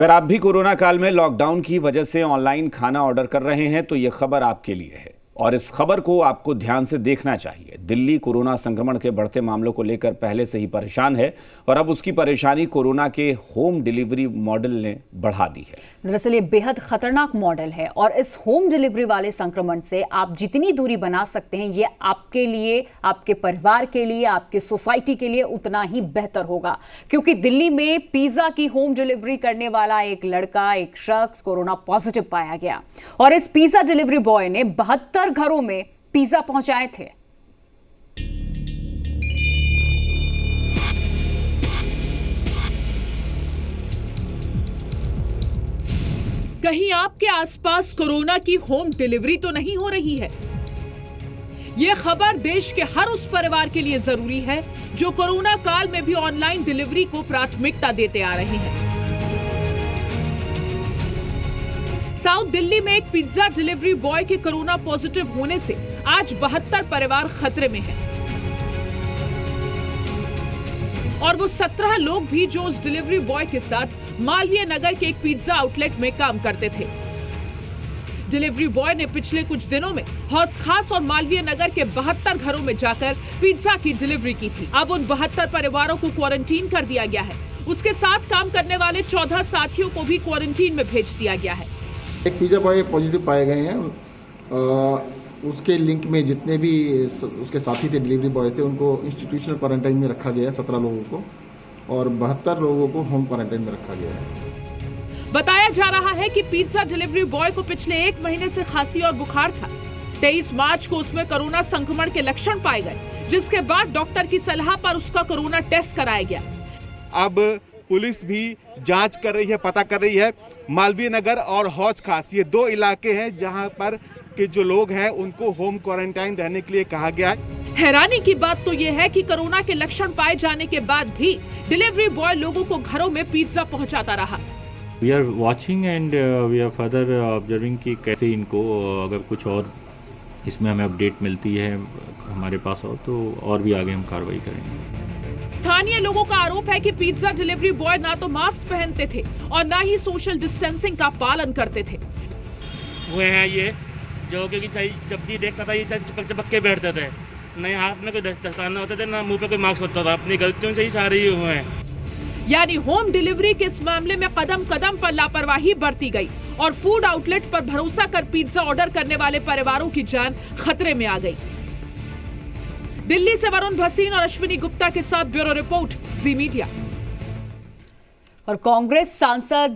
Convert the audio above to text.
अगर आप भी कोरोना काल में लॉकडाउन की वजह से ऑनलाइन खाना ऑर्डर कर रहे हैं तो ये खबर आपके लिए है और इस खबर को आपको ध्यान से देखना चाहिए। दिल्ली कोरोना संक्रमण के बढ़ते मामलों को लेकर पहले से ही परेशान है और अब उसकी परेशानी कोरोना के होम डिलीवरी मॉडल ने बढ़ा दी है। दरअसल ये बेहद खतरनाक मॉडल है और इस होम डिलीवरी वाले संक्रमण से आप जितनी दूरी बना सकते हैं ये आपके लिए, आपके परिवार के लिए, आपके सोसाइटी के लिए उतना ही बेहतर होगा। क्योंकि दिल्ली में पिज्जा की होम डिलीवरी करने वाला एक लड़का, एक शख्स कोरोना पॉजिटिव पाया गया और इस पिज्जा डिलीवरी बॉय ने 72 घरों में पिज्जा पहुंचाए थे। कहीं आपके आसपास कोरोना की होम डिलीवरी तो नहीं हो रही है? यह खबर देश के हर उस परिवार के लिए जरूरी है जो कोरोना काल में भी ऑनलाइन डिलीवरी को प्राथमिकता देते आ रहे हैं। साउथ दिल्ली में एक पिज्जा डिलीवरी बॉय के कोरोना पॉजिटिव होने से आज 72 परिवार खतरे में हैं। और वो 17 लोग भी जो उस डिलीवरी बॉय के साथ मालवीय नगर के एक पिज्जा आउटलेट में काम करते थे। डिलीवरी बॉय ने पिछले कुछ दिनों में हौस खास और मालवीय नगर के 72 घरों में जाकर पिज्जा की डिलीवरी की थी। अब उन 72 परिवारों को क्वारंटीन कर दिया गया है। उसके साथ काम करने वाले 14 साथियों को भी क्वारंटीन में भेज दिया गया है। एक पिज्जा बॉय पॉजिटिव पाए गए हैं। उसके लिंक में जितने भी उसके साथी थे डिलीवरी बॉय थे उनको इंस्टीट्यूशनल क्वारंटाइन में रखा गया है 17 लोगों को और 72 लोगों को होम क्वारंटाइन में रखा गया है। बताया जा रहा है कि पिज्जा डिलीवरी बॉय को पिछले 1 महीने से खांसी और बुखार था। 23 मार्च को उसमें कोरोना संक्रमण के लक्षण पाए गए, जिसके बाद डॉक्टर की सलाह पर उसका कोरोना टेस्ट कराया गया। अब पुलिस भी जांच कर रही है, पता कर रही है। मालवीय नगर और हौज खास ये 2 इलाके हैं जहां पर के जो लोग हैं उनको होम क्वारंटाइन रहने के लिए कहा गया है। हैरानी की बात तो ये है कि कोरोना के लक्षण पाए जाने के बाद भी डिलीवरी बॉय लोगों को घरों में पिज्जा पहुंचाता रहा। We are watching and we are further observing कि कैसे इनको अगर कुछ और इसमें हमें अपडेट मिलती है हमारे पास हो तो और भी आगे हम कार्रवाई करेंगे। स्थानीय लोगों का आरोप है कि पिज्जा डिलीवरी बॉय ना तो मास्क पहनते थे और ना ही सोशल डिस्टेंसिंग का पालन करते थे। हुए हैं ये जो कि जब भी देखता था ये चिपक के बैठते थे, नहीं हाथ में कोई दस्ताना होते थे ना मुंह पे कोई मास्क होता था। अपनी गलतियों से ही सारे ही हुए हैं। यानी होम डिलीवरी के इस मामले में कदम कदम पर लापरवाही बरती गई और फूड आउटलेट पर भरोसा कर पिज्जा ऑर्डर करने वाले परिवारों की जान खतरे में आ गई। दिल्ली से वरुण भसीन और अश्विनी गुप्ता के साथ ब्यूरो रिपोर्ट, जी मीडिया। और कांग्रेस सांसद